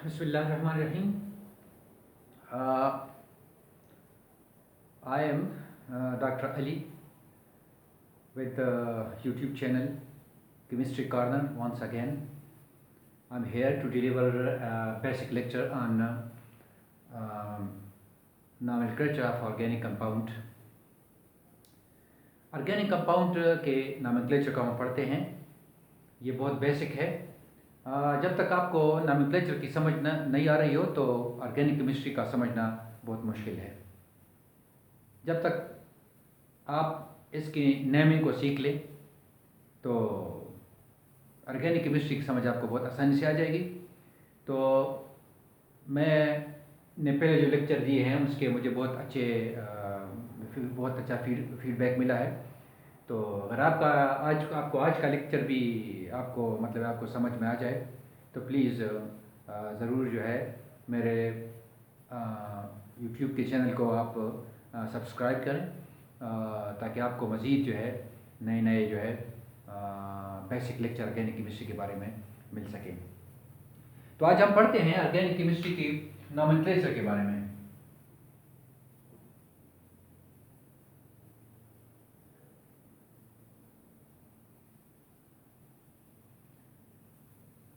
Bismillahirrahmanirrahim. Uh, I am Dr. Ali with the YouTube channel Chemistry Corner once again. I'm here to deliver a basic lecture on nomenclature of organic compound. Organic compound के नामेनक्लेचर को हम पढ़ते हैं। ये बहुत basic है। जब तक आपको नामेनक्लेचर की समझ नहीं आ रही हो तो ऑर्गेनिक केमिस्ट्री का समझना बहुत मुश्किल है। जब तक आप इसकी नेमिंग को सीख लें तो ऑर्गेनिक केमिस्ट्री की समझ आपको बहुत आसानी से आ जाएगी। तो मैंने पहले जो लेक्चर दिए हैं उसके मुझे बहुत अच्छा फीडबैक मिला है। तो अगर आपको आज का लेक्चर भी आपको समझ में आ जाए तो प्लीज़ ज़रूर जो है मेरे यूट्यूब के चैनल को आप सब्सक्राइब करें ताकि आपको मज़ीद जो है नए जो है बेसिक लेक्चर ऑर्गेनिक केमिस्ट्री के बारे में मिल सके। तो आज हम पढ़ते हैं ऑर्गेनिक केमिस्ट्री की नोमेनक्लेचर के बारे में।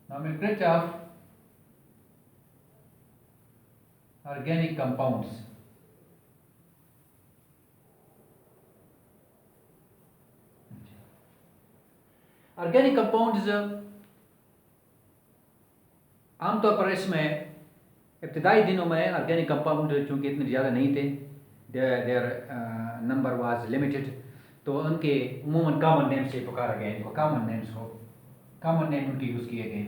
Nomenclature of organic compounds. Organic compounds आमतौर पर इसमें इब्तदाई दिनों में ऑर्गेनिक कंपाउंड चूँकि इतने ज़्यादा नहीं थे, देयर नंबर वाज लिमिटेड, तो उनके उमूमन कॉमन नेम से पुकारा गया। इनको कॉमन नेम उनके यूज़ किए गए।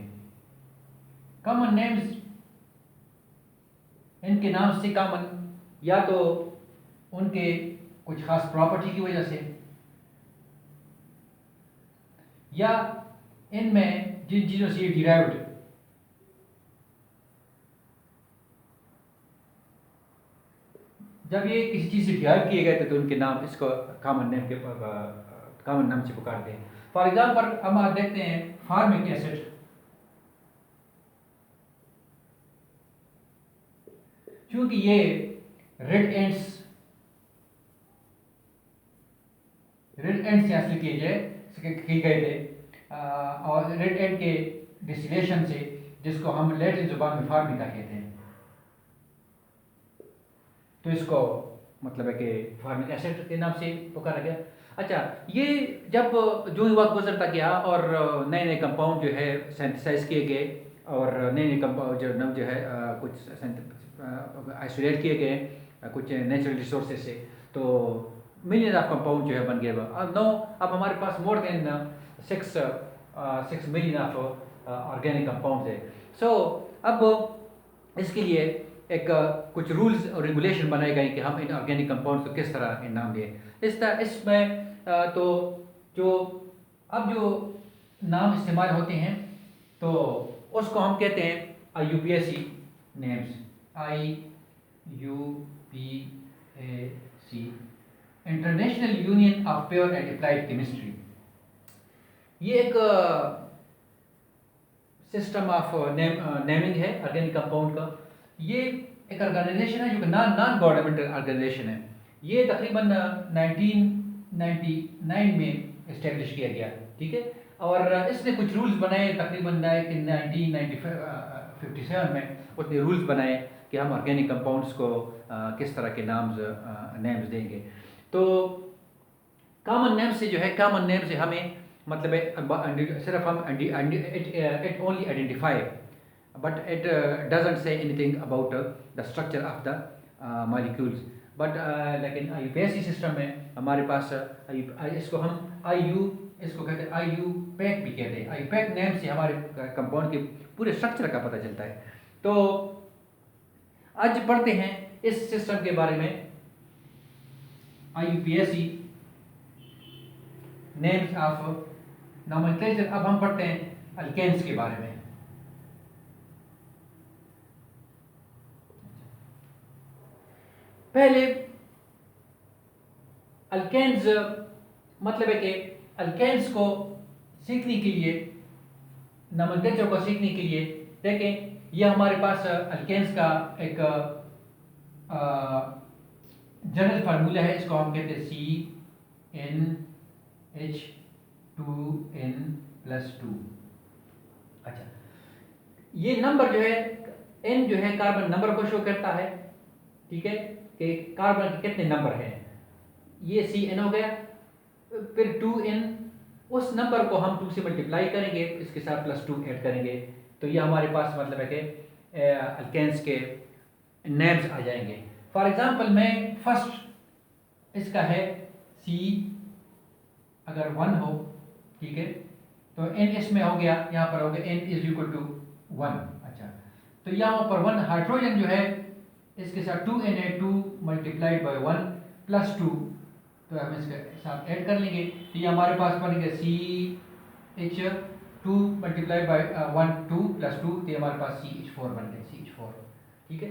कॉमन नेम्स इनके नाम से कॉमन या तो उनके कुछ खास प्रॉपर्टी की वजह से या इनमें जिन चीज़ों से डिराइव्ड जब ये किसी चीज़ से डिराइव किए गए थे तो उनके नाम इसको कॉमन नाम से पुकारते हैं। फॉर एग्जाम्पल हम आप देखते हैं फार्मिक एसिड, क्योंकि ये रेड एंड्स से हासिल किए गए थे और रेड एंड के डिस्टिलेशन से, जिसको हम लैटिन जुबान में फार्मिका कहते हैं। तो इसको मतलब है कि फार्मिक एसिड के नाम से पुकारा गया। अच्छा, ये जब जो ही वक्त गुजरता गया और नए कंपाउंड जो है सिंथेसाइज किए गए और नए कंपाउंड जो है कुछ आइसोलेट किए गए कुछ नेचुरल रिसोर्सेज से, तो मिलियन ऑफ कंपाउंड जो है बन गए। अब हमारे पास more than 6 million of organic compound है। सो अब इसके लिए एक कुछ रूल्स और रेगुलेशन बनाए गए कि हम इन ऑर्गेनिक कंपाउंड्स को किस तरह नाम दें। इसमें तो जो नाम इस्तेमाल होते हैं तो उसको हम कहते हैं IUPAC names, IUPAC, international union of pure and applied chemistry. ये एक सिस्टम ऑफ नेमिंग है ऑर्गेनिक कंपाउंड का। ये एक ऑर्गेनाइजेशन है जो कि नॉन गवर्नमेंटल ऑर्गेनाइजेशन है। ये तकरीबन 1999 में इस्टेब्लिश किया गया, ठीक है। और इसने कुछ रूल्स बनाए तकरीबन 1957 में उसने रूल्स बनाए कि हम ऑर्गेनिक कंपाउंड्स को किस तरह के नेम्स देंगे। तो कॉमन नेम से जो है हमें मतलब है सिर्फ हम it only identify but it doesn't say anything about the structure of the molecules. But लेकिन IUPAC सिस्टम में हमारे पास इसको हम इसको कहते हैं IUPAC भी कहते हैं। IUPAC नेम से हमारे कंपाउंड के पूरे स्ट्रक्चर का पता चलता है। तो आज पढ़ते हैं इस सिस्टम के बारे में, IUPAC नेम्स ऑफ नोमेनक्लेचर। अब हम पढ़ते हैं अल्केन्स के बारे में। पहले अल्केन्स मतलब है कि अल्केन्स को सीखने के लिए, नोमेनक्लेचर को सीखने के लिए देखें ये हमारे पास अल्केन्स का एक जनरल फार्मूला है, इसको हम कहते हैं CnH2n+2। अच्छा, ये नंबर जो है n जो है कार्बन नंबर को शो करता है, ठीक है, कि कार्बन के कितने नंबर हैं। ये Cn हो गया, फिर 2n, उस नंबर को हम 2 से मल्टीप्लाई करेंगे, इसके साथ +2 ऐड करेंगे, तो ये हमारे पास मतलब है कि अल्केन्स के नेम्स आ जाएंगे। फॉर एग्जांपल मैं फर्स्ट इसका है C, अगर 1 हो, ठीक है, तो n इसमें हो गया, यहाँ पर हो गया n = 1। अच्छा, तो यहाँ पर 1 हाइड्रोजन जो है इसके साथ 2n है, 2 × 1 + 2, तो हम इसके साथ ऐड कर लेंगे, तो ये हमारे पास बन गया CH2 × 1 2 + 2, तो ये हमारे पास CH4 बन गया, CH4, ठीक है,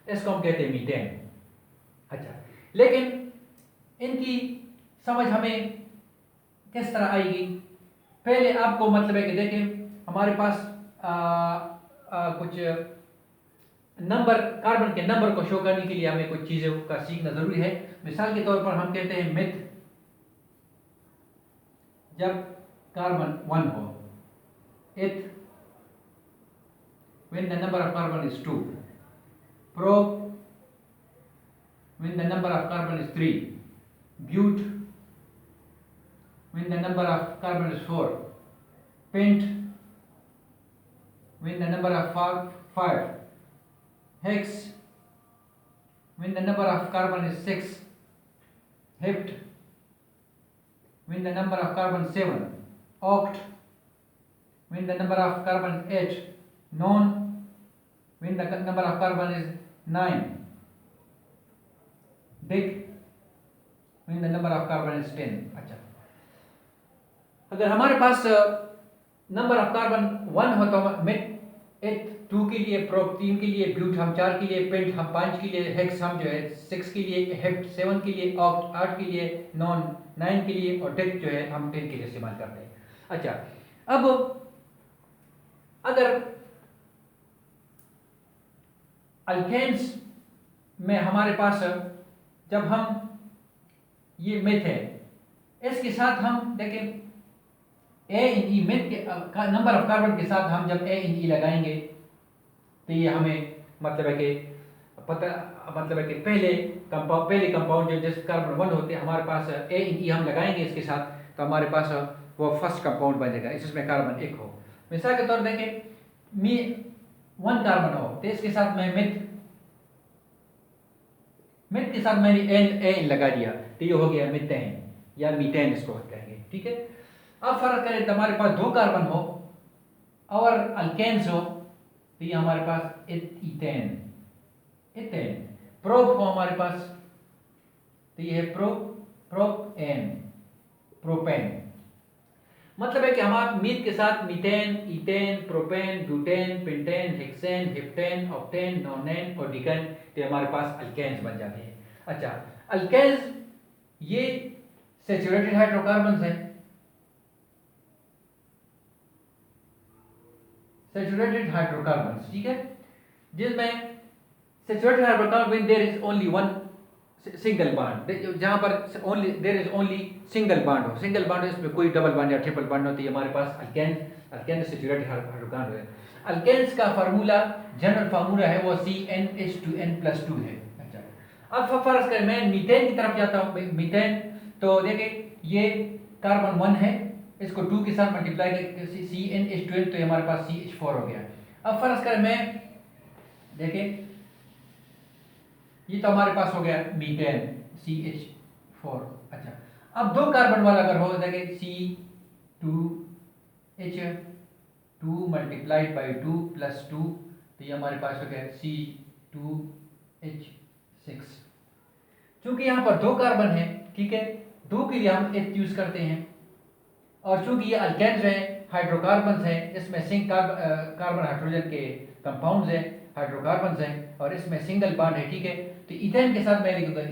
इसको हम कहते हैं मीथेन। अच्छा, लेकिन इनकी समझ हमें किस तरह आएगी? पहले आपको मतलब है कि देखें, हमारे पास कुछ नंबर, कार्बन के नंबर को शो करने के लिए हमें कुछ चीज़ों का सीखना जरूरी है। मिसाल के तौर पर हम कहते हैं मिथ, जब कार्बन 1 हो, इथ when the number of carbon is 2, prop when the number of carbon is 3, but when the number of carbon is 4, pent when the number of 5, hex when the number of carbon is 6, hept when the number of carbon 7, oct when the number of carbon 8, non when the number of carbon is 9, dic when the number of carbon is 10। अच्छा, अगर हमारे पास number of carbon 1 हो तो myth 2 के लिए, prop 3 के लिए, ब्यूट हम 4 के लिए, पेंट हम 5 के लिए, हेक्स हम जो है 6 के लिए, हेप्ट 7 के लिए, ऑक्ट 8 के लिए, नॉन 9 के लिए, और डेक जो है हम 10 के लिए इस्तेमाल करते हैं। अच्छा, अब अगर अल्केन्स में हमारे पास जब हम ये मिथ है, इसके साथ हम देखें A मिथ के नंबर ऑफ कार्बन के साथ हम जब A लगाएंगे, तो ये हमें मतलब है कि पता, मतलब है कि पहले कंपाउंड जो जिस कार्बन 1 होते हैं, हमारे पास A हम लगाएंगे इसके साथ, तो हमारे पास वो फर्स्ट कंपाउंड बनेगा, इसमें कार्बन 1 हो। मिसाल के तौर देखें, मी 1 कार्बन हो, तो इसके साथ मैं मिथ के साथ मैंने एन लगा दिया, तो ये हो गया मीथेन या मीथेन इसको कहेंगे, ठीक है। अब फर्क करें तो हमारे पास 2 कार्बन हो और अल्केन्स हो, तो ये हमारे पास इथेन, प्रोप हो हमारे पास, तो ये है प्रोपेन, मतलब है कि हमारे मीथ के साथ methane, ethane, propane, butane, pentane, hexane, heptane, octane, nonane और डिकेन, तो हमारे पास अल्केन्स बन जाते हैं। अच्छा, अल्केन्स ये सैचुरेटेड हाइड्रोकार्बन्स हैं, सैचुरेटेड हाइड्रोकार्बन्स, ठीक है, जिसमें saturated hydrocarbon there is only one single bond, जहां पर only there is only single bond हो, सिंगल बॉन्ड इसमें कोई डबल बॉन्ड या ट्रिपल बॉन्ड होती है, हमारे पास अल्केन सैचुरेटेड हाइड्रोकार्बन है। अल्केन्स का फार्मूला, जनरल फार्मूला है वो CnH2n+2 है। अच्छा, अब फर्ज करें मैं मीथेन की तरफ जाता हूँ, मीथेन, तो देखिए ये कार्बन 1 है, इसको 2 के साथ मल्टीप्लाई करके CnH2n, तो हमारे पास CH4 हो गया। अब फर्ज करें मैं, देखिए ये तो हमारे पास हो गया मीथेन CH4। अच्छा, अब 2 कार्बन वाला अगर हो, देखिए C2H2 × 2 + 2, तो ये हमारे पास हो गया C2H6। चूंकि यहाँ पर 2 कार्बन है, ठीक है, 2 के लिए हम H यूज करते हैं, और चूंकि ये अल्केन्स हैं, हाइड्रोकार्बन्स हैं, इसमें कार्बन हाइड्रोजन के कंपाउंड्स हैं, हाइड्रोकार्बन्स हैं, और इसमें सिंगल बॉन्ड है, ठीक है, तो इथेन के साथ मैं लिखूंगा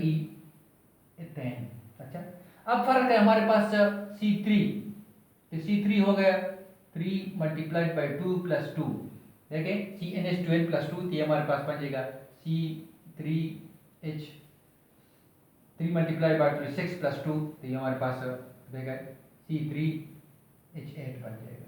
इथेन। अच्छा, अब फर्क है हमारे पास C3, तो C3 हो गया 3 × 2 + 2, देखें CnH2n+2, तो ये हमारे पास बन जाएगा C3H 3 मल्टीप्लाई बाय 6+2, तो ये हमारे पास देगा C3H8 बन जाएगा।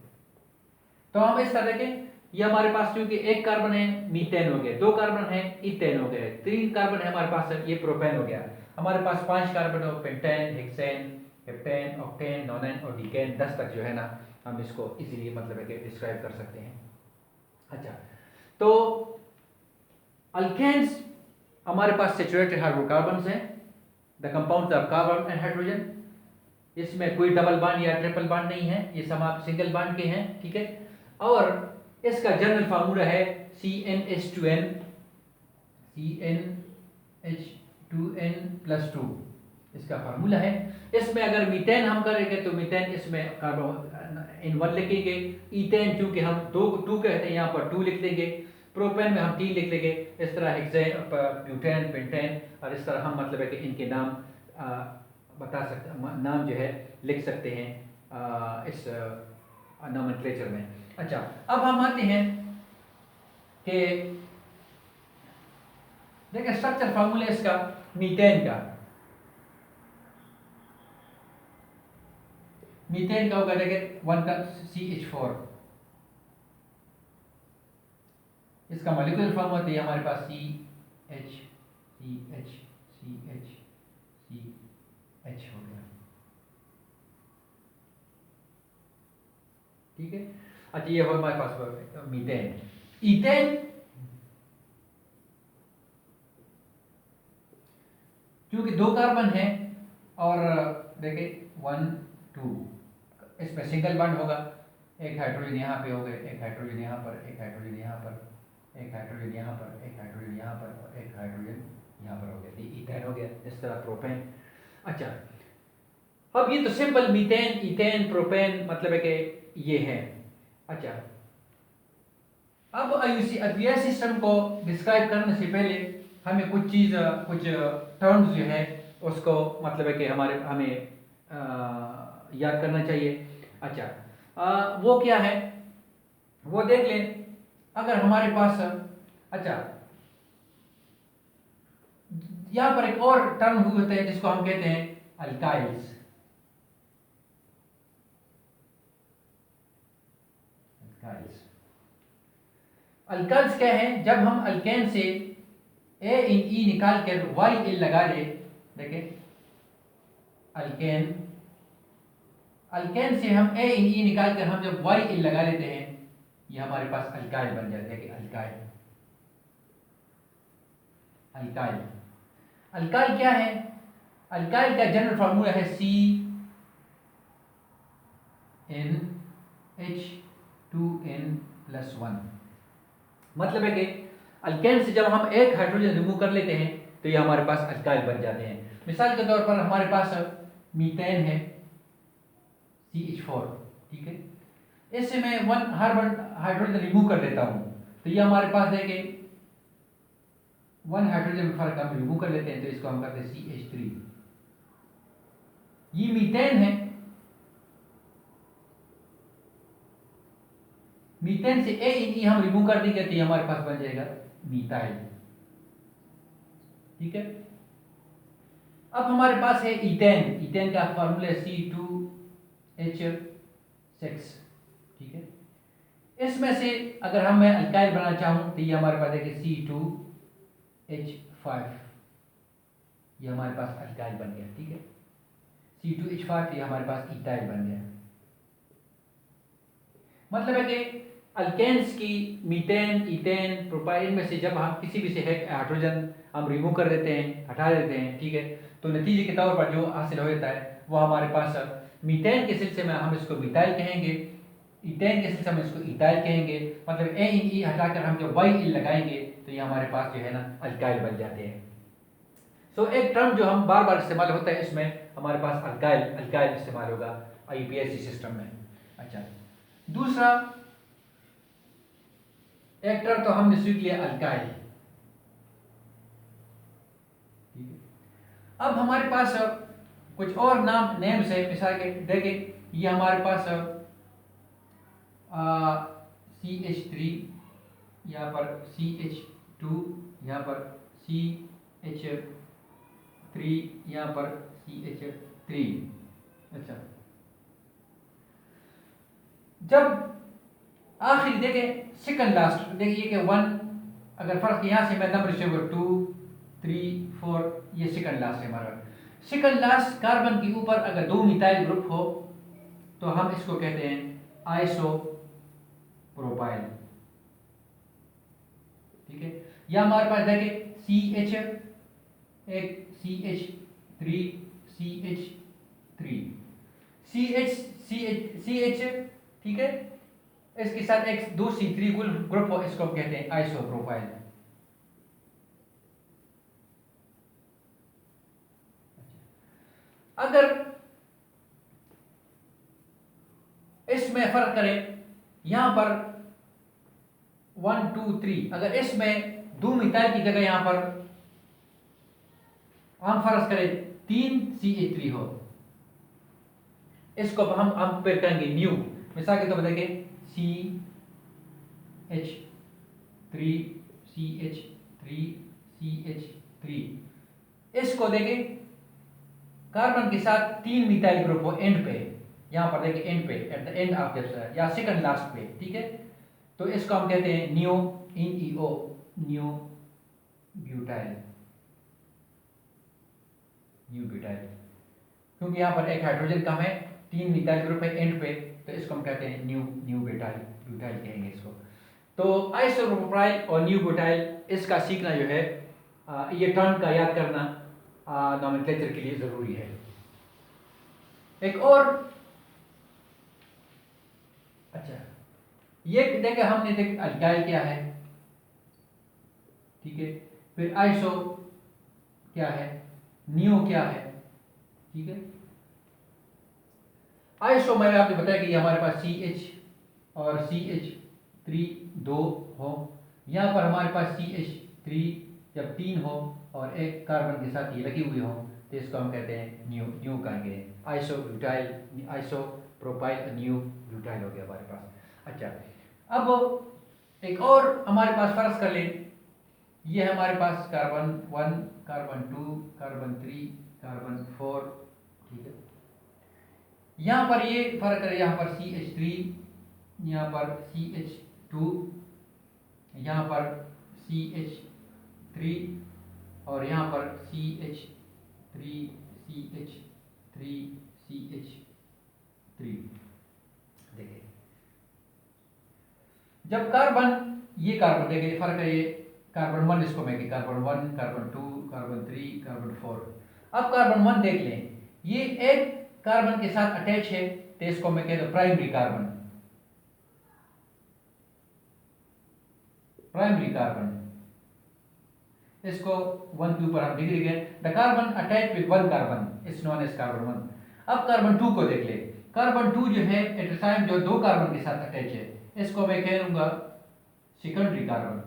तो हम इस तरह देखें, ये हमारे पास चूंकि एक कार्बन है मीथेन हो गया, 2 कार्बन है इथेन हो गए, 3 कार्बन है हमारे पास ये प्रोपेन हो गया, हमारे पास 5 कार्बन हो पेंटेन, हेक्सेन, हेप्टेन, ऑक्टेन, नोनेन और डिकेन, 10 तक जो है ना हम इसको इजीली मतलब है कि डिस्क्राइब कर सकते हैं। अच्छा, तो अल्केन्स हमारे पास सैचुरेटेड हाइड्रोकार्बन्स हैं, the compounds of carbon and hydrogen, इसमें कोई डबल बॉन्ड या ट्रिपल बॉन्ड नहीं है, ये सब आप सिंगल बॉन्ड के हैं, ठीक है। और इसका जनरल फार्मूला है CnH2n, CnH2n+2 इसका फार्मूला है। इसमें अगर मीथेन हम करेंगे तो मीथेन इसमें कार्बन N1 लिखेंगे, ईथेन चूंकि हम 2 कहते हैं यहाँ पर 2 लिख देंगे, प्रोपेन में हम 3 लिख लेंगे, इस तरह हेक्सेन, ब्यूटेन, पेंटेन, और इस तरह हम मतलब है कि इनके नाम बता सकते, नाम जो है लिख सकते हैं इस नोमेनक्लेचर में। अच्छा, अब हम आते हैं कि देखिए स्ट्रक्चर फार्मूला इसका मीथेन का होगा, देखिए 1 का CH4, इसका मॉलिक्यूलर फॉर्म होती है हमारे पास CH हो गया, ठीक है। अच्छा, ये हो हमारे पास मीथेन। ईथेन क्योंकि 2 कार्बन है और देखिए 1 2, इसमें सिंगल बॉन्ड होगा, एक हाइड्रोजन यहाँ पे हो गए, एक हाइड्रोजन यहाँ पर, एक हाइड्रोजन यहाँ पर, एक हाइड्रोजन यहाँ पर, एक हाइड्रोजन यहाँ पर और एक हाइड्रोजन यहाँ पर हो गया, ईथेन हो गया, इस तरह प्रोपेन। अच्छा, अब ये तो सिंपल मीथेन, ईथेन, प्रोपेन मतलब है कि ये है। अच्छा, अब IUCN सिस्टम को डिस्क्राइब करने से पहले हमें कुछ टर्म्स जो है उसको मतलब है कि हमें याद करना चाहिए। अच्छा, वो क्या है वो देख लें। अगर हमारे पास, अच्छा, यहाँ पर एक और टर्म होता है जिसको हम कहते हैं अल्काइल्स। अल्काइल्स क्या है, जब हम अल्केन से A(E) निकाल कर YL लगा दे, देखें अल्केन से हम A(E) निकाल कर हम जब YL लगा लेते हैं, ये हमारे पास अल्काइल बन जाते हैं कि अल्काइल क्या है? अल्काइल का जनरल फार्मूला है CnH2n+1। मतलब है कि अल्केन से जब हम एक हाइड्रोजन रिमूव कर लेते हैं तो ये हमारे पास अल्काइल बन जाते हैं। मिसाल के तौर पर हमारे पास मीथेन है CH4, ठीक है, इससे मैं 1 हाइड्रोजन रिमूव कर लेता हूं तो ये हमारे पास है कि 1 हाइड्रोजन फर्क हम रिमूव कर लेते हैं तो इसको हम करते हैं CH3। ये मीथेन है, मीथेन से A(E) हम रिमूव कर देंगे तो ये हमारे पास बन जाएगा मीथाइल, ठीक है। अब हमारे पास है ईथेन। ईथेन का फार्मूला C2H6, ठीक है। इसमें से अगर हम मैं अल्काइल बनाना चाहूं तो ये हमारे पास है कि C2H5, ये हमारे पास अल्काइल बन गया, ठीक है। C2H5 ये हमारे पास इथाइल बन गया। मतलब है कि अल्केन्स की मीथेन, ईथेन, प्रोपाइन में से जब हम किसी भी से हाइड्रोजन हम रिमूव कर देते हैं, हटा देते हैं, ठीक है, तो नतीजे के तौर पर जो हासिल हो जाता है वो हमारे पास मीथेन के सिलसिले में हम इसको मिथाइल कहेंगे, ईथेन के सिलसिले में इसको इथाइल कहेंगे। मतलब A(E) हटाकर हम जब YL लगाएंगे तो ये हमारे पास जो है ना अल्काइल बन जाते हैं। सो एक टर्म जो हम बार बार इस्तेमाल होता है इसमें हमारे पास अल्काइल इस्तेमाल होगा IUPAC सिस्टम में। अच्छा, दूसरा एक टर्म तो हमने सीख लिया अल्काइल, ठीक है। अब हमारे पास कुछ और नेम्स है। मिसाल के देखें, ये हमारे पास CH3 यहाँ पर CH2, यहाँ पर CH3, यहाँ पर CH3। अच्छा, जब आखिरी देखें सेकंड लास्ट, देखिए कि 1, अगर फर्क यहाँ से मैं नंबर शेयर 2 3 4, ये सेकंड लास्ट है हमारा। सेकंड लास्ट कार्बन के ऊपर अगर 2 मिथाइल ग्रुप हो तो हम इसको कहते हैं आइसो प्रोपाइल। ठीक है, या हमारे पास देखिए CH, एक CH3, CH3, CH, ठीक है, इसके साथ एक 2 C3 ग्रुप हो, इसको हम कहते हैं आइसो प्रोपाइल। अगर इसमें फर्क करें, यहां पर 1 2 3, अगर इसमें 2 मिथाइल की जगह यहां पर हम फर्ज करें 3 CH3 हो, इसको हम फिर करेंगे न्यू। मिसाल के तौर पर देखें CH3, CH3, CH3, इसको देखें कार्बन के साथ 3 मिथाइल ग्रुप हो एंड पे, यहां पर देखिए एंड पे, एट द एंड ऑफ जब या सेकंड लास्ट पे। ठीक है, तो इसको हम कहते हैं new NEO, new butyl, new butyl, क्योंकि यहां पर एक हाइड्रोजन कम है, 3 मिथाइल ग्रुप है एंड पे, तो इसको हम कहते हैं न्यू ब्यूटाइल, ब्यूटाइल कहेंगे इसको। तो आइसोप्रोपाइल और न्यू ब्यूटाइल, इसका सीखना जो है ये टर्म का याद करना नॉमेनक्लेचर के लिए जरूरी है। एक और, अच्छा, ये देखें हमने देख अल्काइल क्या है, ठीक है, फिर आइसो क्या है, नियो क्या है। ठीक है, आइसो मैंने आपने बताया कि हमारे पास CH और CH3 2 हो, यहां पर हमारे पास CH3 जब 3 हो और एक कार्बन के साथ ये लगी हुई हो, तो इसको हम कहते हैं न्यू कहेंगे, iso butyl, iso propyl, new butyl हो गया हमारे पास। अच्छा, अब एक और हमारे पास फर्ज कर लें, ये है हमारे पास कार्बन 1, कार्बन 2, कार्बन 3, कार्बन 4। ठीक है, यहां पर ये फर्क है, यहां पर CH3, यहां पर CH2, यहां पर CH3 और यहां पर CH3, CH3, CH3। देखिए, जब कार्बन, ये कार्बन देखिए फर्क है, ये कार्बन 1, इसको मैं कार्बन 1, कार्बन 2, कार्बन 3, कार्बन 4। अब कार्बन 1 देख लें, ये एक कार्बन के साथ अटैच है, तो इसको मैं कहता हूं प्राइमरी कार्बन, प्राइमरी कार्बन, इसको 1 के ऊपर हम डिग्री गए, the carbon attach with 1 carbon is known as carbon 1। अब कार्बन 2 को देख ले, कार्बन 2 जो है एट अ टाइम जो 2 कार्बन के साथ अटैच है, इसको मैं कह लूंगा सेकेंडरी कार्बन।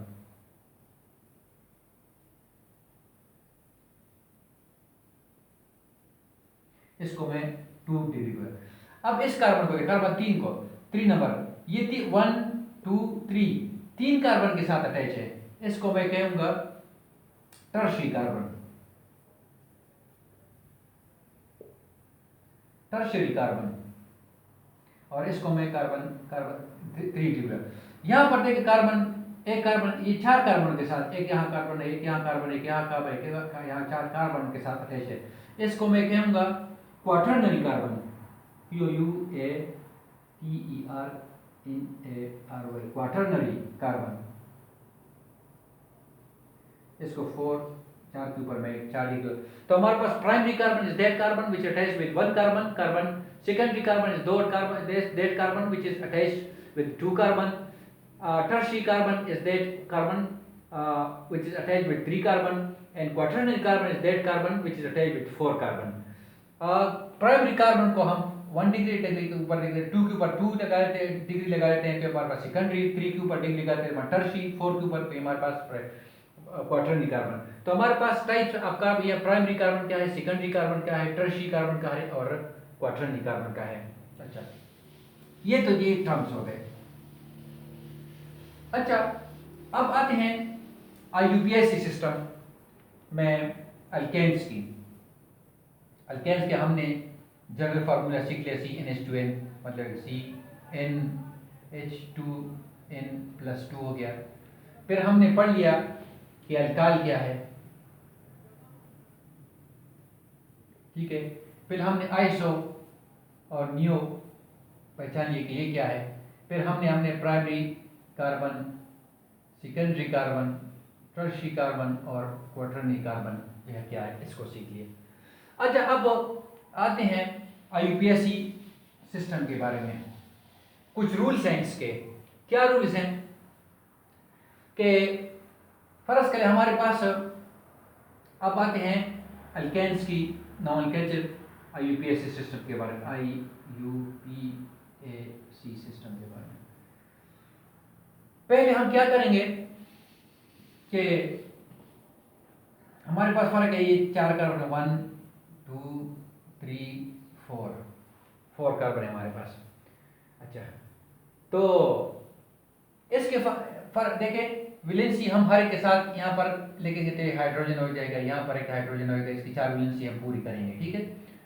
इसको मैं 2 डिग्री पर। अब इस कार्बन को, कार्बन 3 को, 3 नंबर, ये 1 2 3 3 कार्बन के साथ अटैच है, इसको मैं कहूंगा टर्शरी कार्बन, टर्शरी कार्बन, और इसको मैं कार्बन 3 डिग्री। यहां पर देखिए कार्बन, एक कार्बन, ये 4 कार्बन के साथ, एक यहाँ कार्बन, एक यहाँ कार्बन, एक यहाँ कार्बन, एक यहाँ 4 कार्बन के साथ अटैच है, इसको मैं कहूंगा quaternary carbon, QUATERNARY, quaternary carbon. इसको 4 के ऊपर में 4 डिग्री। तो हमारे पास primary carbon is that carbon which attach with 1 carbon, carbon secondary carbon is that carbon which is attached with 2 carbon, tertiary carbon is that carbon which is attached with 3 carbon, and quaternary carbon is that carbon which is attached with 4 carbon। Primary carbon को हम 1 degree के ऊपर, 2 के ऊपर 2 लगा लेते हैं, degree लगा लेते हैं, तो हमारे पास सेकेंडरी, 3 के ऊपर डिग्री लगाते हैं टर्शरी, 4 के ऊपर हमारे पास क्वाटर्नरी कार्बन। तो हमारे पास टाइप्स आपका ये प्राइमरी कार्बन क्या है, सेकेंडरी कार्बन क्या है, टर्शरी कार्बन क्या है और क्वाटर्नरी कार्बन क्या है। अच्छा, ये तो ये टर्म्स हो गए। अच्छा, अब आते हैं IUPAC सिस्टम में अल्केन्स की। अल्केन्स के हमने जनरल फार्मूला सीख लिया CnH2n, मतलब CnH2n+2 हो गया। फिर हमने पढ़ लिया कि अल्काल क्या है, ठीक है। फिर हमने आइसो और नियो पहचान लिए कि ये क्या है। फिर हमने primary carbon, secondary carbon, tertiary carbon और क्वाटरनरी कार्बन यह क्या है इसको सीख लिया। अच्छा, अब आते हैं IUPAC सिस्टम के बारे में। कुछ रूल्स हैं इसके। क्या रूल्स हैं कि फर्ज करें हमारे पास, अब आते हैं अल्केन्स की नॉमेनक्लेचर IUPAC सिस्टम के बारे में, IUPAC सिस्टम के बारे में। पहले हम क्या करेंगे कि हमारे पास फर्क है, ये 4 कार्बन, 1 2 3 4 कार्बन है हमारे पास। अच्छा, तो इसके फर्क देखें, वैलेंसी हम हर एक के साथ यहाँ पर लेके गए थे, हाइड्रोजन हो जाएगा, यहाँ पर एक हाइड्रोजन होगा, इसकी 4 वैलेंसी हम पूरी करेंगे, ठीक है।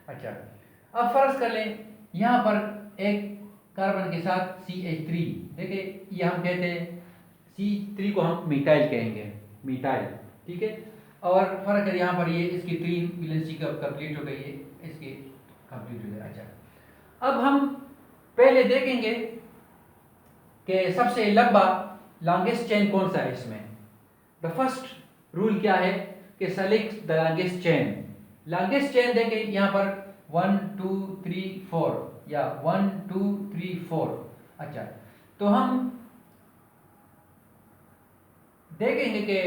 अच्छा, अब फर्ज कर लें यहाँ पर एक कार्बन के साथ CH3, देखिए ये हम कहते हैं C3 को हम मिटाइल कहेंगे, मिटाइल, ठीक है। और फर्क है यहाँ पर ये इसकी 3 वैलेंसी कंप्लीट हो गई है, इसकी कंप्लीट हो गई। अच्छा, अब हम पहले देखेंगे कि सबसे लंबा लॉन्गेस्ट चेन कौन सा है इसमें। द फर्स्ट रूल क्या है कि select the longest chain. Longest chain देखें यहाँ पर 1 2 3 4 या 1 2 3 4। अच्छा, तो हम देखेंगे कि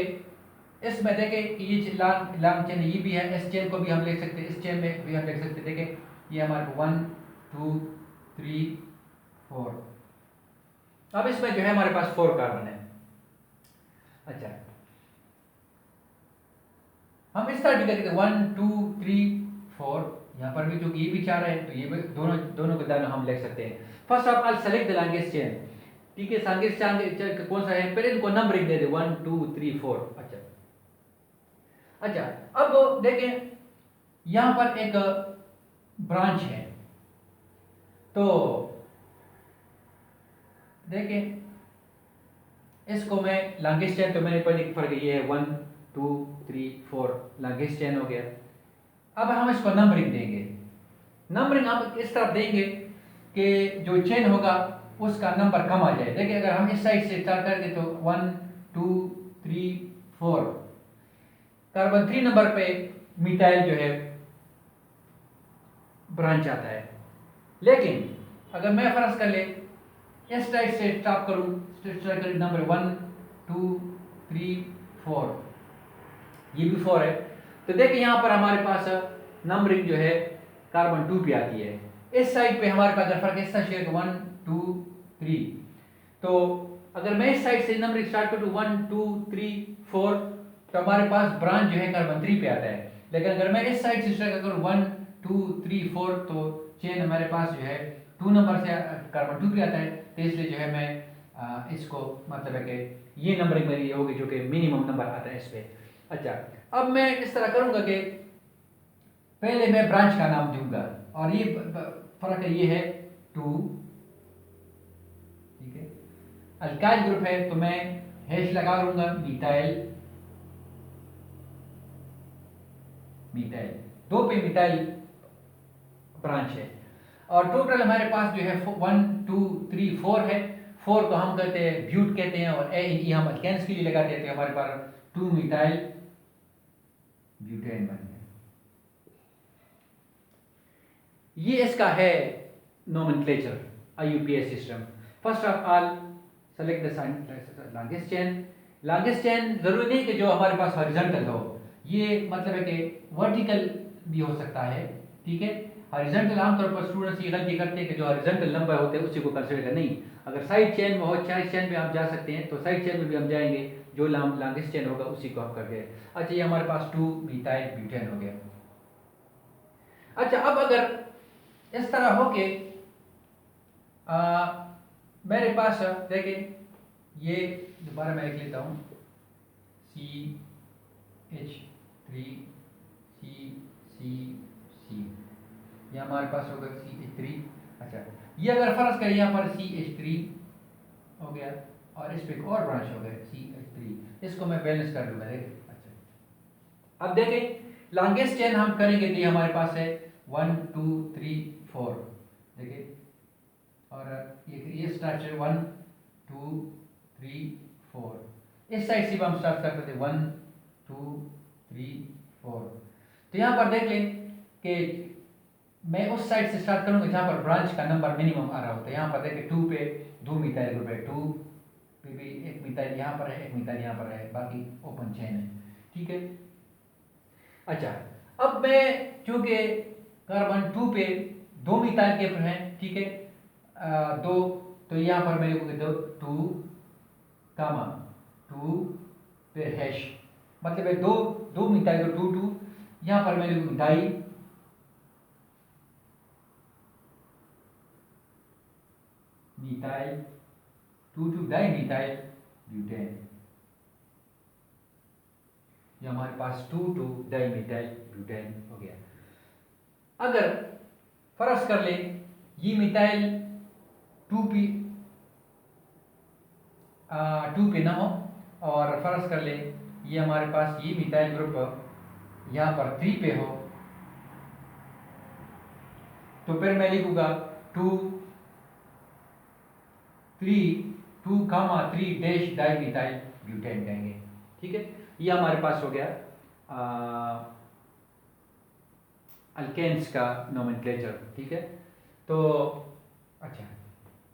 इसमें देखें कि ये लॉन्ग चेन ये भी है, इस चेन को भी हम लिख सकते हैं, इस चेन में भी हम लिख सकते हैं। देखें ये हमारे 1 2 3 4। अब इसमें जो है हमारे पास 4 कार्बन है। अच्छा, हम इस तरह भी करते 1 2 3 4, यहाँ पर भी चूंकि ये भी 4 है तो ये भी दोनों के दानों हम लिख सकते हैं। First of all select the longest chain, ठीक है। लॉन्गेस्ट चेन कौन सा है, पहले इनको नंबरिंग दे दे 1 2 3 4। अच्छा, अब देखें यहाँ पर एक ब्रांच है, तो देखें इसको मैं लॉन्गेस्ट चेन, तो मैंने पहले फर्क ये है 1 2 3 4 लॉन्गेस्ट चेन हो गया। अब हम इसको नंबरिंग देंगे। नंबरिंग हम इस तरफ देंगे कि जो चेन होगा उसका नंबर कम आ जाए। देखिए अगर हम इस साइड से स्टार्ट कर दे तो 1 2 3 4, कार्बन 3 नंबर पे मिथाइल जो है ब्रांच आता है। लेकिन अगर मैं फर्ज कर ले इस साइड से स्टार्ट करूं, नंबर 1 2 3 4, ये भी 4 है, तो देखिए यहाँ पर हमारे पास नंबरिंग जो है कार्बन 2 पे आती है। इस साइड पे हमारे पास अगर फर्क इस तरह से 1 2 3, तो अगर मैं इस साइड से नंबरिंग स्टार्ट करूँ 1 2 3 4, तो हमारे पास ब्रांच जो है कार्बन 3 पे आता है। लेकिन अगर मैं इस साइड से स्टार्ट करूँ 1 2 3 4, तो चेन हमारे पास जो है 2 नंबर से कार्बन 2 पे आता है, तो इसलिए जो है मैं इसको मतलब है कि ये नंबरिंग मेरी होगी जो कि मिनिमम नंबर आता है इस पे। अच्छा, अब मैं इस तरह करूंगा कि पहले मैं ब्रांच का नाम दूंगा, और ये फर्क है, ये है 2, ठीक है। अल्काइल ग्रुप है तो मैं हैश लगा लूंगा मिथाइल, मिथाइल 2 पे मिथाइल ब्रांच है। और टोटल हमारे पास जो है 1 2 3 4 है। 4 को हम कहते हैं ब्यूट कहते हैं, और ए हम अल्केन्स के लिए लगाते हैं, तो हमारे पास 2 मिथाइल ब्यूटेन बन गया। ये इसका है nomenclature IUPAC system. First of all select the longest chain. Longest chain जरूरी नहीं कि जो हमारे पास हॉरिजॉन्टल हो, ये मतलब है कि वर्टिकल भी हो सकता है, ठीक है। हॉरिजॉन्टल आमतौर पर स्टूडेंट्स ये गलती करते हैं कि जो हॉरिजॉन्टल नंबर होते हैं उसी को कंसीडर कर, नहीं, अगर साइड चेन में हो, साइड चेन में हम जा सकते हैं, तो साइड चेन में भी हम जाएंगे, जो लॉन्गेस्ट चेन होगा उसी को हम करते हैं। अच्छा, ये हमारे पास 2 मिथाइल ब्यूटेन हो गया। अच्छा, अब अगर इस तरह हो के मेरे पास देखें ये दोबारा मैं लिख लेता हूँ CH3 C ये हमारे पास होगा CH3। अच्छा, ये अगर फर्ज करें यहाँ पर CH3 हो गया और इस पे एक और ब्रांच हो गया CH3, इसको मैं बैलेंस कर दूंगा। देखिए अच्छा, अब देखें लॉन्गेस्ट चेन हम करेंगे तो ये हमारे पास है 1 2 3 4। देखिए और ये स्ट्रक्चर 1 2 3 4। इस साइड से भी हम स्टार्ट करते थे 1 2 3 4। तो यहाँ पर देख लें कि मैं उस साइड से स्टार्ट करूंगा जहाँ पर ब्रांच का नंबर मिनिमम आ रहा होता है। यहाँ पर देखिए 2 पे 2 मिथाइल ग्रुप है, 2 पे भी एक मिथाइल यहाँ पर है, एक मिथाइल यहाँ पर है, बाकी ओपन चेन है। ठीक है। अच्छा, अब मैं चूंकि कार्बन 2 पे 2 मिथाइल के हैं, ठीक है, दो, तो यहाँ पर मैं लिखूंगा 2 कामा 2 फिर हैश, मतलब है दो मिथाइल को 2 2, यहाँ पर मैं लिखूंगा di methyl 2 2 di methyl butane. ये हमारे पास 2 2 डाई मिथाइल ब्यूटेन हो गया। अगर फर्ज कर ले ये मिथाइल 2 पे ना हो और फर्ज कर ले ये हमारे पास ये मिथाइल ग्रुप यहाँ पर 3 पे हो, तो फिर मैं लिखूंगा 2 कामा 3 डैश डाई मिथाइल ब्यूटेन कहेंगे। ठीक है, ये हमारे पास हो गया अल्केन्स का नोमेनक्लेचर। ठीक है, तो अच्छा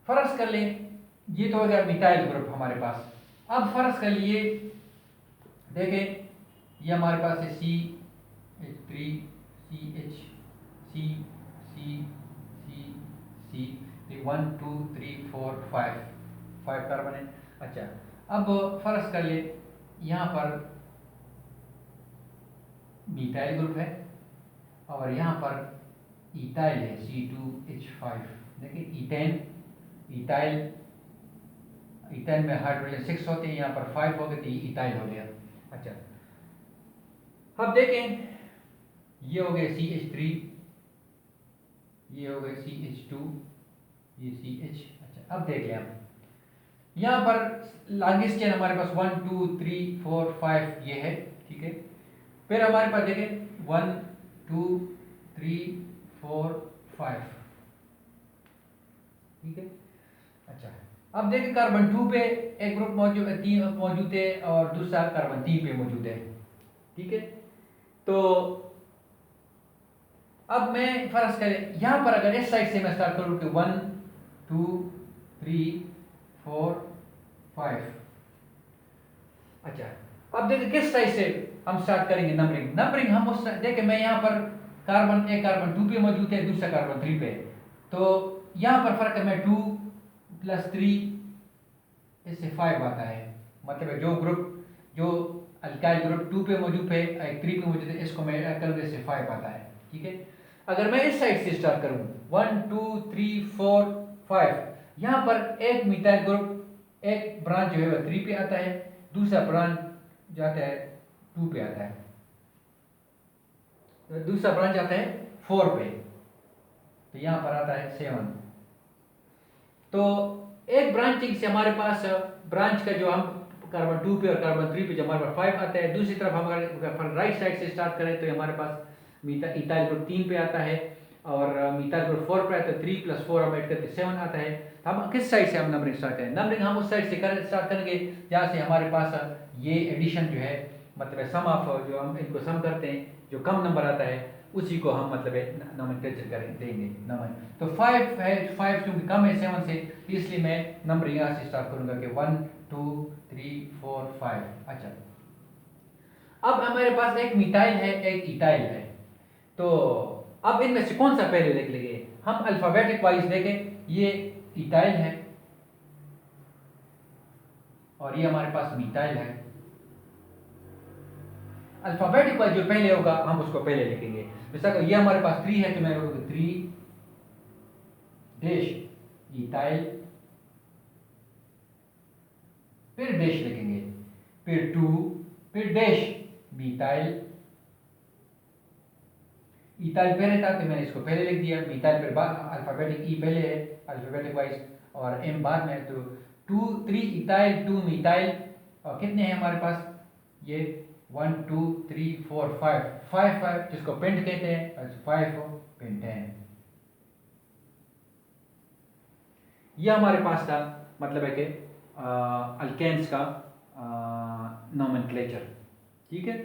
फर्ज कर लें ये तो हो गया मिथाइल ग्रुप हमारे पास। अब फर्ज कर लिए देखें ये हमारे पास है CH3 CH C 1 2 3 4 5 कार्बन है। अच्छा, अब फर्ज कर ले यहाँ पर मिथाइल ग्रुप है और यहाँ पर इथाइल है C2H5। देखिए इथाइल में हाइड्रोजन 6 होते हैं, यहाँ पर 5 हो गए तो इथाइल हो गया। अच्छा, अब देखें ये हो गया CH3, ये हो गया CH2, ये CH। अच्छा, अब देख लें आप यहाँ पर लॉन्गेस्ट चेन हमारे पास 1 2 3 4 5 ये है। ठीक है, फिर हमारे पास देखें 1 2 3 4 5। ठीक है। अच्छा, अब देखें कार्बन 2 पे एक ग्रुप मौजूद है और दूसरा कार्बन 3 पे मौजूद है। ठीक है, तो अब मैं फर्ज करें यहाँ पर अगर इस साइड से मैं स्टार्ट करूँ कि 1 2 3 4 5। अच्छा, अब देखिए किस साइड से हम स्टार्ट करेंगे नंबरिंग हम उस देखिए मैं यहाँ पर कार्बन 2 पे मौजूद है, दूसरा कार्बन 3 पे, तो यहाँ पर फर्क है मैं 2 + 3 इससे 5 आता है। मतलब है जो अल्काइल ग्रुप 2 पे मौजूद है, 3 पे मौजूद है, इसको मैं करूँगा इससे 5 आता है। ठीक है, अगर मैं इस साइड से स्टार्ट करूँ 1 2 3 4 5, यहाँ पर एक मिथाइल ग्रुप एक ब्रांच जो है वह 3 पे आता है, दूसरा ब्रांच जाता है 2 पे आता है, दूसरा ब्रांच आता है 4 पे, तो यहाँ पर आता है 7। तो एक ब्रांचिंग से हमारे पास ब्रांच का जो हम कार्बन 2 पे और कार्बन 3 पे जो हमारे पास 5 आता है, दूसरी तरफ हमारे राइट साइड से स्टार्ट करें तो हमारे पास इथाइल ग्रुप 3 पे आता है और मिथाइल ग्रुप 4 पे आता है, 3 + 4 हम ऐड करके 7 आता है। हम किस साइड से हम नंबरिंग स्टार्ट करें? नंबरिंग हम उस साइड से स्टार्ट करेंगे जहाँ से हमारे पास ये एडिशन जो है, मतलब सम ऑफ जो हम इनको सम करते हैं, जो कम नंबर आता है उसी को हम मतलब नोमेनक्लेचर करें देंगे नंबर। तो 5 है, 5 क्योंकि कम है 7 से, इसलिए मैं नंबरिंग यहाँ से स्टार्ट करूँगा कि 1 2 3 4 5। अच्छा, अब हमारे पास एक मिथाइल है एक इथाइल है, तो अब इनमें से कौन सा पहले देख लेंगे? हम अल्फाबेटिक वाइज देखें, ये इथाइल है और ये हमारे पास मिथाइल है। अल्फाबेटिक वाइज जो पहले होगा हम उसको पहले लिखेंगे। जैसा ये हमारे पास 3 है तो मैं लिखूंगा 3 डैश इथाइल फिर डैश लिखेंगे, फिर 2, फिर डैश, मीथाइल, इथाइल पहले था तो मैंने इसको पहले लिख दिया, मीथाइल फिर बाद, अल्फ़ाबेटिक ई पहले है अल्फ़ाबेटिक वाइज और एम बाद में, तो 2 3 इथाइल 2 मीथाइल, और कितने हैं हमारे पास ये 1 2 3 4 5 5 5 जिसको पेंट कहते हैं, 5 पेंटेन। ये हमारे पास था, मतलब है कि अल्केन्स का नोमेनक्लेचर। ठीक है,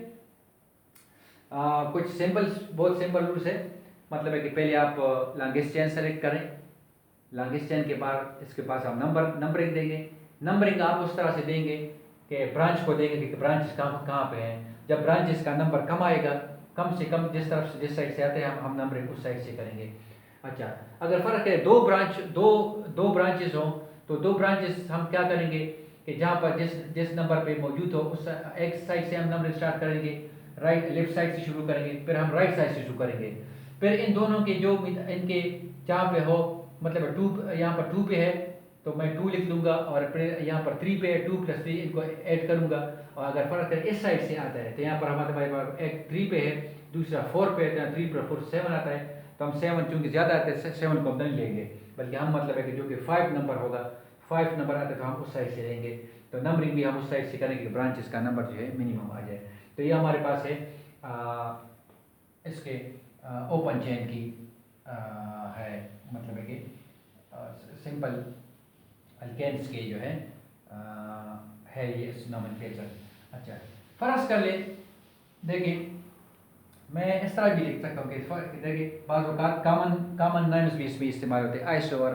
कुछ सिंपल, बहुत सिंपल रूल्स है, मतलब है कि पहले आप लॉन्गेस्ट चेन सेलेक्ट करें, लॉन्गेस्ट चेन के बाद इसके पास आप नंबरिंग देंगे, नंबरिंग आप उस तरह से देंगे कि ब्रांच को देंगे कि ब्रांच कहाँ पे हैं, जब ब्रांचेस का नंबर कम आएगा, कम से कम जिस तरफ से जिस साइड से आते हैं हम नंबरिंग उस साइड से करेंगे। अच्छा, अगर फ़र्क है दो ब्रांचेस हों तो दो ब्रांचेस हम क्या करेंगे कि जहाँ पर जिस नंबर पे मौजूद हो उस एक साइड से हम नंबर स्टार्ट करेंगे, लेफ्ट साइड से शुरू करेंगे, फिर हम राइट साइड से शुरू करेंगे, फिर इन दोनों के जो इनके जहाँ पे हो, मतलब 2 यहाँ पर 2 पे है तो मैं 2 लिख लूँगा, और फिर यहाँ पर 3 पे है 2 + 3 इनको ऐड करूँगा, और अगर फ़र्क है इस साइड से आता है तो यहाँ पर हमारे पास एक 3 पे है, दूसरा 4 पे है, तो 3 + 4 7 आता है, तो हम 7 चूँकि ज़्यादा आते हैं 7 को हम नहीं लेंगे, बल्कि हम मतलब है कि जो कि 5 नंबर होगा, 5 नंबर आता है तो हम उस साइड से लेंगे, तो नंबरिंग भी हम उस साइड से करेंगे कि ब्रांचेस का नंबर जो है मिनिमम आ जाए। तो ये हमारे पास है इसके ओपन चेन की है, मतलब है कि सिंपल अल्केन्स के जो है ये नोमेनक्लेचर। अच्छा, फर्ज कर ले, देखिए मैं इस तरह भी लिख सकता हूँ कि देखिए बाज़ औक़ात कॉमन नेम्स भी इसमें इस्तेमाल होते हैं, आइसो और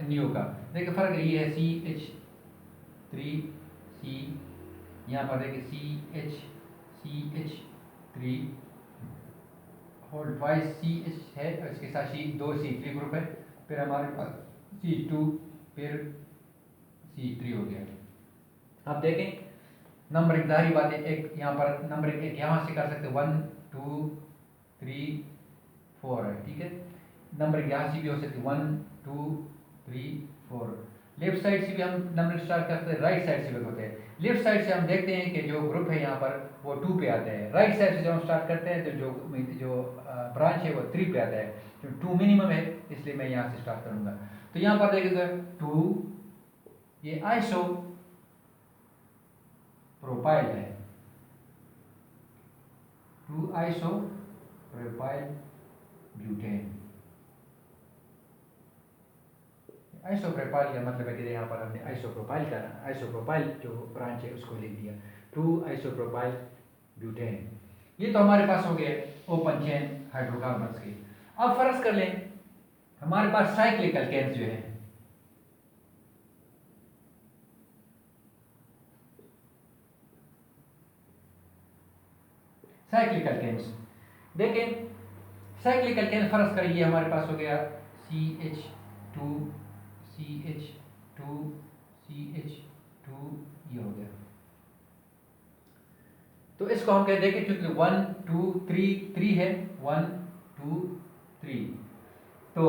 नियो का। देखिए फ़र्क ये है CH3C, यहाँ पर देखिए CH3 होल्ड वाइज CH है और इसके साथ C2 C3 ग्रुप है, फिर हमारे पास C2 फिर C3 हो गया। आप देखें नंबरिंग, जाहिर बात है एक यहाँ पर नंबरिंग एक यहाँ से कर सकते 1 2 3 4 है, ठीक है, नंबरिंग यहाँ से भी हो सकती 1 2 3 4, लेफ्ट साइड से भी हम नंबरिंग स्टार्ट करते हैं, राइट साइड से भी होते हैं। लेफ्ट साइड से हम देखते हैं कि जो ग्रुप है यहाँ पर वो 2 पे आते हैं, राइट साइड से जब हम स्टार्ट करते हैं तो जो ब्रांच है वो 3 पे आता है, जो 2 मिनिमम है, इसलिए मैं यहाँ से स्टार्ट करूँगा। तो यहाँ पर देखिएगा 2, ये आइसो प्रोपाइल है, 2 आइसो प्रोपाइल ब्यूटेन। आइसोप्रोपाइल का मतलब है कि यहाँ पर हमने आइसोप्रोपाइल जो ब्रांच है उसको लिख दिया, 2 आइसोप्रोपाइल ब्यूटेन। ये तो हमारे पास हो गए ओपन चेन हाइड्रोकार्बन्स के। अब फर्ज कर लें हमारे पास साइक्लिक अल्केन्स जो है, साइक्लिक अल्केन्स देखें, साइक्लिक अल्केन फर्ज करिए हमारे पास हो गया CH2 CH2 CH2, ये हो गया। तो इसको हम कहते हैं कि चूंकि 1 2 3 है, 1 2 3, तो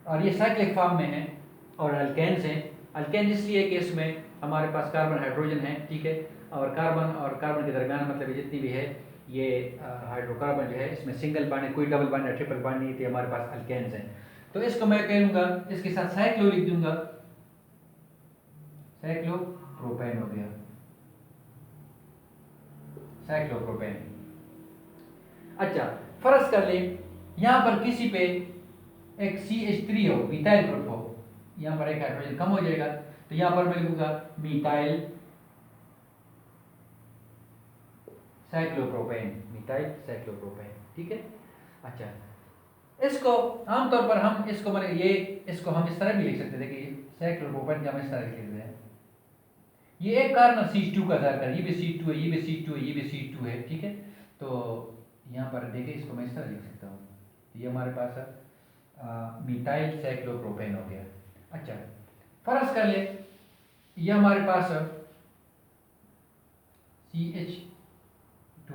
और ये साइक्लिक फॉर्म में है और अल्केन्स हैं। अल्केन इसलिए कि इसमें हमारे पास कार्बन हाइड्रोजन है, ठीक है, और कार्बन के दरमियान मतलब जितनी भी है ये हाइड्रोकार्बन जो है इसमें सिंगल बॉन्ड है, कोई डबल बॉन्ड या ट्रिपल बॉन्ड नहीं थी, हमारे पास अल्केन्स हैं। तो इसको मैं कह लूँगा, इसके साथ साइक्लो लिख दूंगा, साइक्लोप्रोपेन हो गया, साइक्लोप्रोपेन। अच्छा, फर्ज कर ले यहाँ पर किसी पे एक CH3 हो, मिथाइल ग्रुप हो, यहाँ पर एक हाइड्रोजन कम हो जाएगा, तो यहाँ पर मैं लिखूंगा मिथाइल साइक्लोप्रोपेन, ठीक है। अच्छा, इसको आमतौर पर हम इसको इसको हम इस तरह भी लिख सकते थे कि साइक्लोप्रोपेन का हम इस तरह लिख सकते हैं, ये एक कार्बन C2 का जाकर, ये भी C2 है, ये भी C2 है, ये भी C2 है, ठीक है। तो यहाँ पर देखिए इसको मैं इस तरह लिख सकता हूँ, ये हमारे पास मिथाइल साइक्लोप्रोपेन हो गया। अच्छा, फर्ज कर ले ये हमारे पास CH2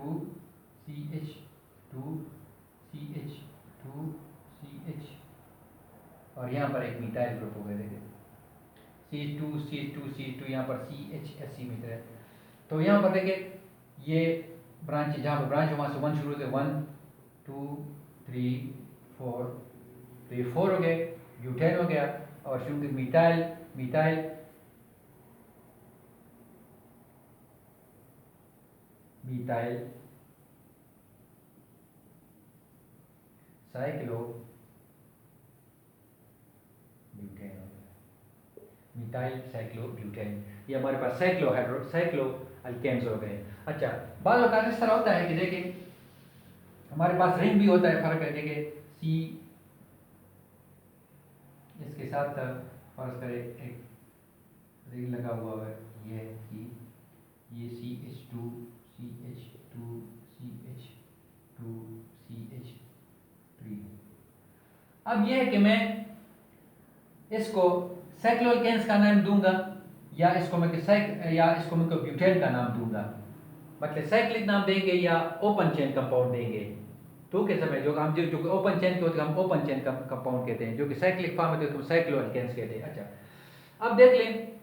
CH2 CH2 CH, और यहाँ पर एक मिथाइल ग्रुप हो गया, देखिए C2 यहाँ पर CHSC मित्र है। तो यहाँ पर देखिए ये ब्रांच, जहाँ पर ब्रांच वहाँ से 1 शुरू होते, 1 2 3 4, तो ये 4 हो गए, ब्यूटेन हो गया। और चूंकि methyl methyl methyl cyclo butane हो गया, मिथाइल साइक्लो ब्यूटेन, ये हमारे पास साइक्लो अल्केन्स हो गए। अच्छा, बाद में इस तरह होता है कि देखिए हमारे पास रिंग भी होता है, फर्क है। देखिए सी इसके साथ फर्ज करें एक रिंग लगा हुआ है, ये है सी, ये CH2 CH2 CH2 CH3। अब यह है कि मैं इसको साइक्लोअल्केन्स का नाम दूंगा या इसको मैं ब्यूटेन का नाम दूंगा, मतलब साइक्लिक नाम देंगे या ओपन चेन कंपाउंड देंगे। तो कैसे में जो हम जो ओपन चेन के होते हैं हम ओपन चेन कंपाउंड कहते हैं, जो कि साइक्लिक फॉर्म में तो हम साइक्लोअल्केन्स कहते हैं। अच्छा, अब देख लें,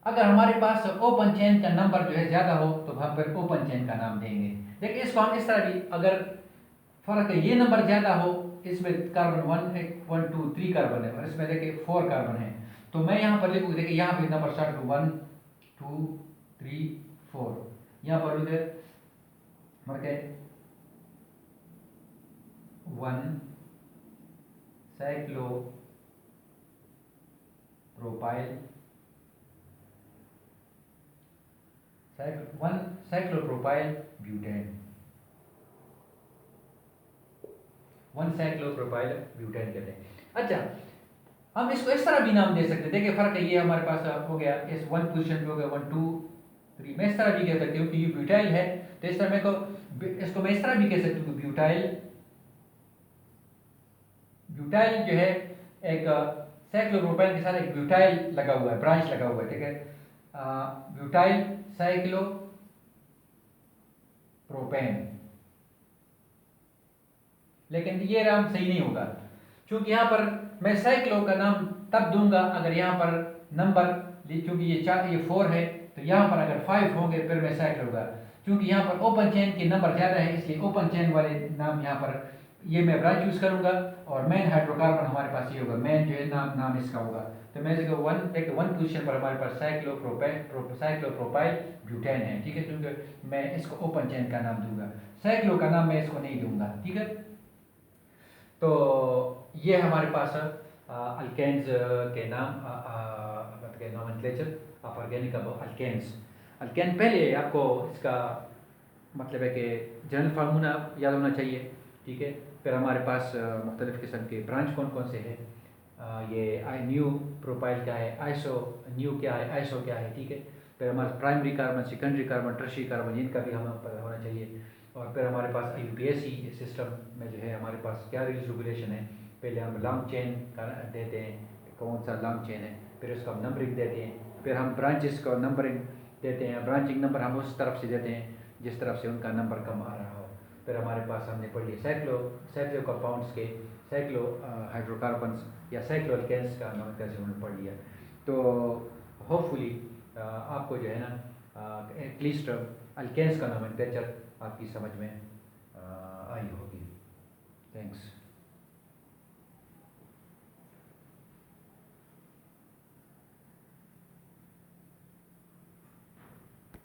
अगर हमारे पास ओपन चेन का नंबर जो है ज़्यादा हो तो हम फिर ओपन चेन का नाम देंगे। देखिए इसको हम इस तरह भी, अगर फर्क है ये नंबर ज़्यादा हो, इसमें कार्बन 1 2 3 कार्बन है और इसमें देखिए 4 कार्बन है, तो मैं यहाँ पर लिखूँ, देखिए यहाँ पे नंबर स्टार्ट हो 1 2 3 4, यहाँ पर उधर फर्क है 1 cyclo propyl 1 cyclopropyl butane, 1 cyclopropyl butane कहते हैं। अच्छा, हम इसको इस तरह भी नाम दे सकते हैं। देखिए फर्क है, ये हमारे पास हो गया इस 1 पोजीशन पे हो गया 1 2 3, मैं इस तरह भी कह सकती हूँ कि ये ब्यूटाइल है, तो इस तरह इसको मैं इस तरह भी कह सकती हूँ कि ब्यूटाइल जो है एक साइक्लोप्रोपाइल के साथ एक ब्यूटाइल लगा हुआ है, ब्रांच लगा हुआ है, ठीक है, ब्यूटाइल साइक्लो प्रोपेन। लेकिन ये नाम सही नहीं होगा, क्योंकि यहाँ पर मैं साइक्लो का नाम तब दूंगा अगर यहाँ पर नंबर, क्योंकि ये 4 है, तो यहाँ पर अगर 5 होंगे फिर मैं साइक्लो होगा। क्योंकि यहाँ पर ओपन चेन के नंबर ज़्यादा है, इसलिए ओपन चेन वाले नाम यहाँ पर ये मैं ब्रांच यूज़ करूँगा। और मेन हाइड्रोकार्बन हमारे पास ये होगा, मेन जो है नाम इसका होगा। तो मैं इसको 1 पोजीशन पर हमारे पास साइक्लोप्रोपाइल ब्यूटेन है, ठीक है, क्योंकि मैं इसको ओपन चेन का नाम दूंगा, साइक्लो का नाम मैं इसको नहीं दूंगा, ठीक है। तो ये हमारे पास अल्केन्स के नाम, मतलब nomenclature of organic alkanes. Alkane पहले आपको इसका मतलब है कि जनरल फार्मूला याद होना चाहिए, ठीक है। फिर हमारे पास मुख्तलिफ़ किस्म के ब्रांच कौन कौन से हैं, ये न्यू प्रोपाइल क्या है, आइसो न्यू क्या है, आइसो क्या है, ठीक है। फिर हमारे primary carbon, secondary carbon, tertiary carbon, इनका भी हमें पता होना चाहिए। और फिर हमारे पास यूपीएससी सिस्टम में जो है हमारे पास क्या रूल्स रेगुलेशन है, पहले हम लॉन्ग चेन का देते हैं, कौन सा लॉन्ग चेन है, फिर उसका हम नंबरिंग देते हैं, फिर हम ब्रांचेस का नंबरिंग देते हैं, ब्रांचिंग नंबर हम उस तरफ से देते हैं जिस तरफ से उनका नंबर कम आ रहा हो। फिर हमारे पास हमने पढ़ी साइक्लो कंपाउंड्स के साइक्लो हाइड्रोकार्बन्स या साइक्लो अल्केन्स का नोमेनक्लेचर हमने पढ़ लिया। तो होपफुली आपको जो है ना एटलीस्ट अल्केन्स का नोमेनक्लेचर आपकी समझ में आई होगी।